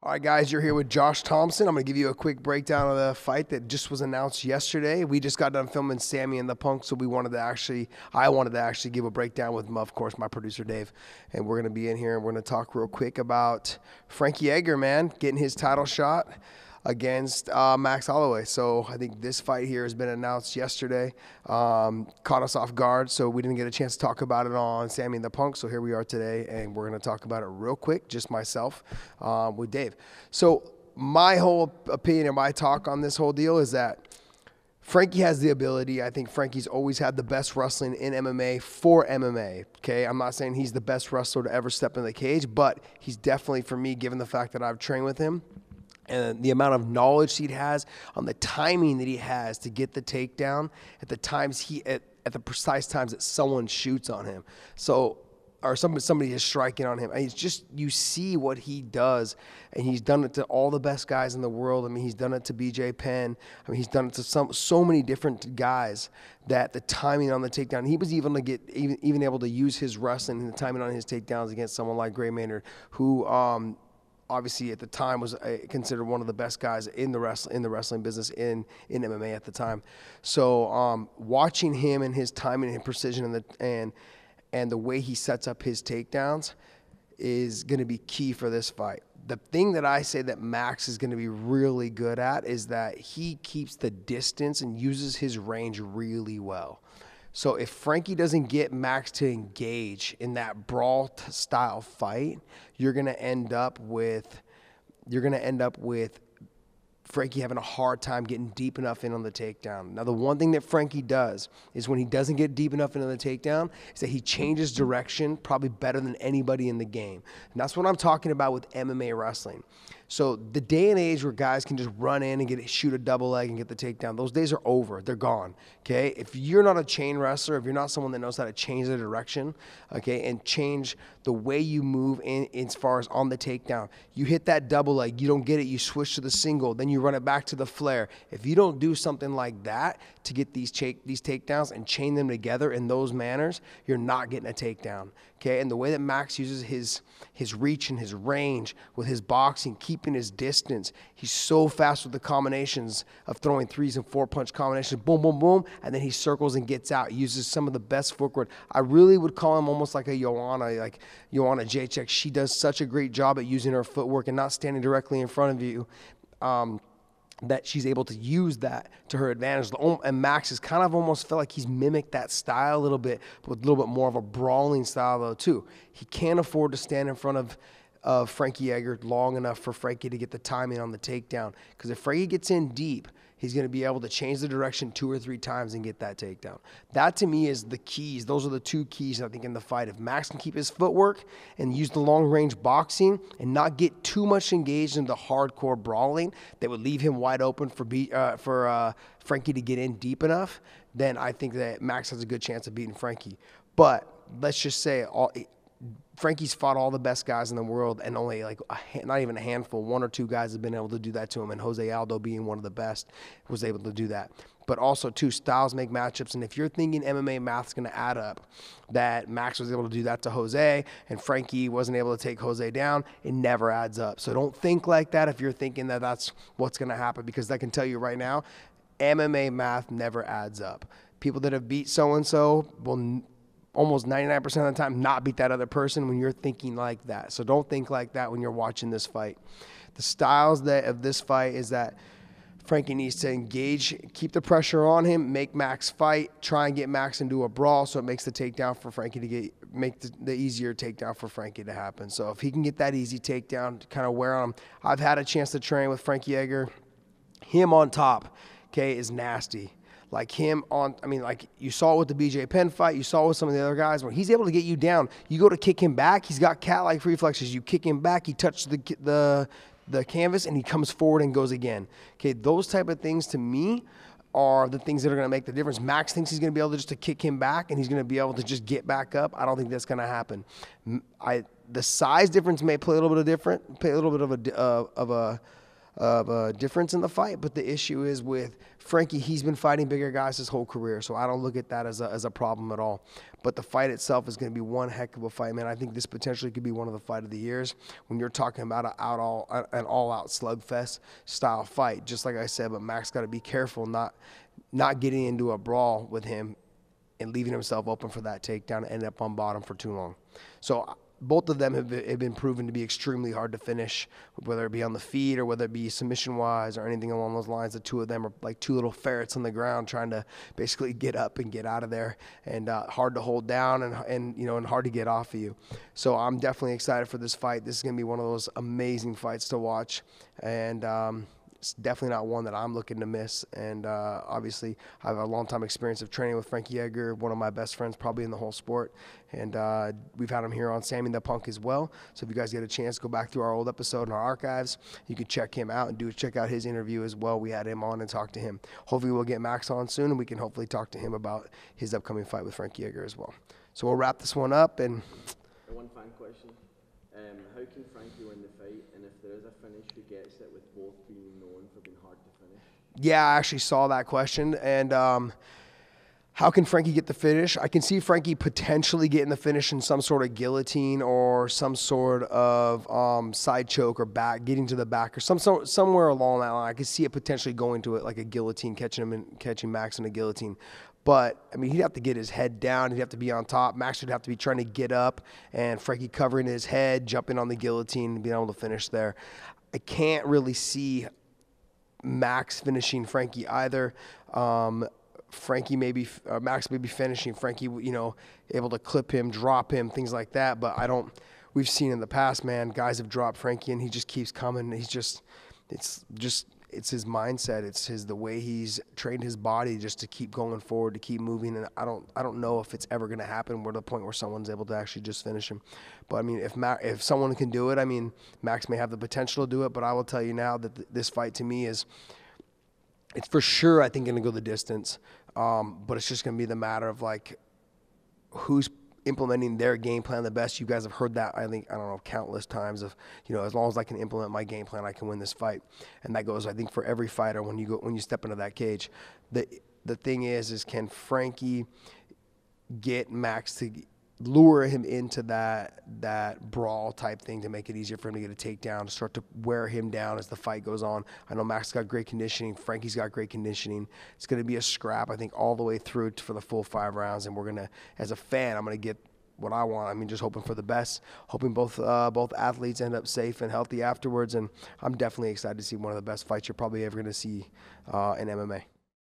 All right, guys, you're here with Josh Thomson. I'm going to give you a quick breakdown of the fight that just was announced yesterday. We just got done filming Sammy and the Punk, so I wanted to actually give a breakdown with, of course, my producer, Dave. And we're going to be in here and we're going to talk real quick about Frankie Edgar, man, getting his title shot against Max Holloway. So I think this fight here has been announced yesterday. Caught us off guard, so we didn't get a chance to talk about it on Sammy and the Punk. So here we are today, and we're going to talk about it real quick, just myself with Dave. So my whole opinion and my talk on this whole deal is that Frankie has the ability. I think Frankie's always had the best wrestling in MMA for MMA, okay? I'm not saying he's the best wrestler to ever step in the cage, but he's definitely, for me, given the fact that I've trained with him, and the amount of knowledge he has on the timing that he has to get the takedown at the times at the precise times that someone shoots on him. So, or somebody is striking on him. And it's just, you see what he does, and he's done it to all the best guys in the world. I mean, he's done it to BJ Penn. I mean, he's done it to so many different guys that the timing on the takedown, he was even able to use his wrestling and the timing on his takedowns against someone like Gray Maynard, who obviously at the time was considered one of the best guys in the wrestling business in MMA at the time. So watching him and his timing and precision and the way he sets up his takedowns is going to be key for this fight. The thing that I say that Max is going to be really good at is that he keeps the distance and uses his range really well. So if Frankie doesn't get Max to engage in that brawl style fight, you're going to end up with Frankie having a hard time getting deep enough in on the takedown. Now, the one thing that Frankie does is when he doesn't get deep enough into the takedown is that he changes direction probably better than anybody in the game. And that's what I'm talking about with MMA wrestling. So the day and age where guys can just run in and shoot a double leg and get the takedown, those days are over. They're gone, okay? If you're not a chain wrestler, if you're not someone that knows how to change the direction, okay, and change the way you move in as far as on the takedown, you hit that double leg, you don't get it, you switch to the single, then you run it back to the flare. If you don't do something like that to get these takedowns and chain them together in those manners, you're not getting a takedown, okay? And the way that Max uses his reach and his range with his boxing, keeping his distance, he's so fast with the combinations of throwing 3s and 4-punch combinations, boom, boom, boom, and then he circles and gets out. He uses some of the best footwork. I really would call him almost like a Joanna, like Joanna Jacek. She does such a great job at using her footwork and not standing directly in front of you. That she's able to use that to her advantage. And Max has kind of almost felt like he's mimicked that style a little bit, but with a little bit more of a brawling style though too. He can't afford to stand in front of Frankie Edgar long enough for Frankie to get the timing on the takedown. Because if Frankie gets in deep, he's going to be able to change the direction 2 or 3 times and get that takedown. That to me is the keys. Those are the 2 keys I think in the fight. If Max can keep his footwork and use the long range boxing and not get too much engaged into hardcore brawling that would leave him wide open for Frankie to get in deep enough, then I think that Max has a good chance of beating Frankie. But let's just say Frankie's fought all the best guys in the world, and only not even a handful, 1 or 2 guys have been able to do that to him, and Jose Aldo being one of the best was able to do that. But also, too, styles make matchups, and if you're thinking MMA math's going to add up, that Max was able to do that to Jose, and Frankie wasn't able to take Jose down, it never adds up. So don't think like that if you're thinking that that's what's going to happen, because I can tell you right now, MMA math never adds up. People that have beat so-and-so will almost 99% of the time not beat that other person when you're thinking like that. So don't think like that when you're watching this fight. The styles of this fight is that Frankie needs to engage, keep the pressure on him, make Max fight, try and get Max into a brawl so it makes the takedown for Frankie to make the easier takedown for Frankie to happen. So if he can get that easy takedown to kind of wear on him. I've had a chance to train with Frankie Edgar. Him on top, okay, is nasty. Like him on, I mean, like you saw it with the BJ Penn fight, you saw it with some of the other guys where he's able to get you down. You go to kick him back, he's got cat-like reflexes. You kick him back, he touches the canvas, and he comes forward and goes again. Okay, those type of things to me are the things that are going to make the difference. Max thinks he's going to be able to just to kick him back and he's going to be able to just get back up. I don't think that's going to happen. The size difference may play a little bit of difference in the fight. But the issue is with Frankie, he's been fighting bigger guys his whole career, so I don't look at that as a problem at all. But the fight itself is going to be one heck of a fight, man. I think this potentially could be one of the fight of the years when you're talking about an all-out slugfest style fight. Just like I said, but Max got to be careful not getting into a brawl with him and leaving himself open for that takedown and end up on bottom for too long. So both of them have been proven to be extremely hard to finish, whether it be on the feet or whether it be submission-wise or anything along those lines. The two of them are like two little ferrets on the ground trying to basically get up and get out of there, and hard to hold down and hard to get off of you. So I'm definitely excited for this fight. This is going to be one of those amazing fights to watch, and it's definitely not one that I'm looking to miss. And obviously, I have a long time experience of training with Frankie Edgar, one of my best friends probably in the whole sport. And we've had him here on Sammy the Punk as well. So if you guys get a chance, go back through our old episode in our archives. You can check him out and check out his interview as well. We had him on and talked to him. Hopefully we'll get Max on soon, and we can hopefully talk to him about his upcoming fight with Frankie Edgar as well. So we'll wrap this one up. And one final question. How can Frankie win the fight, and if there is a finish, who gets it, with both being known for being hard to finish? Yeah, I actually saw that question. And how can Frankie get the finish? I can see Frankie potentially getting the finish in some sort of guillotine or some sort of side choke or getting to the back or somewhere along that line. I could see it potentially going to it like a guillotine, catching Max in a guillotine. But, I mean, he'd have to get his head down. He'd have to be on top. Max would have to be trying to get up, and Frankie covering his head, jumping on the guillotine, and being able to finish there. I can't really see Max finishing Frankie either. Max maybe finishing Frankie, able to clip him, drop him, things like that. But we've seen in the past, man, guys have dropped Frankie, and he just keeps coming. It's his mindset. It's the way he's trained his body just to keep going forward, to keep moving. And I don't know if it's ever going to happen. We're at the point where someone's able to actually just finish him. But I mean, if someone can do it, I mean, Max may have the potential to do it. But I will tell you now that this fight to me it's for sure, I think, going to go the distance. But it's just going to be the matter of like who's implementing their game plan the best. You guys have heard that, I don't know, countless times of, as long as I can implement my game plan, I can win this fight. And that goes, I think, for every fighter when you step into that cage. The thing is can Frankie get Max to lure him into that brawl type thing to make it easier for him to get a takedown, to start to wear him down as the fight goes on. I know Max got great conditioning. Frankie's got great conditioning. It's going to be a scrap, I think, all the way through for the full 5 rounds. And we're going to, as a fan, I'm going to get what I want. I mean, just hoping for the best, hoping both athletes end up safe and healthy afterwards. And I'm definitely excited to see one of the best fights you're probably ever going to see in MMA.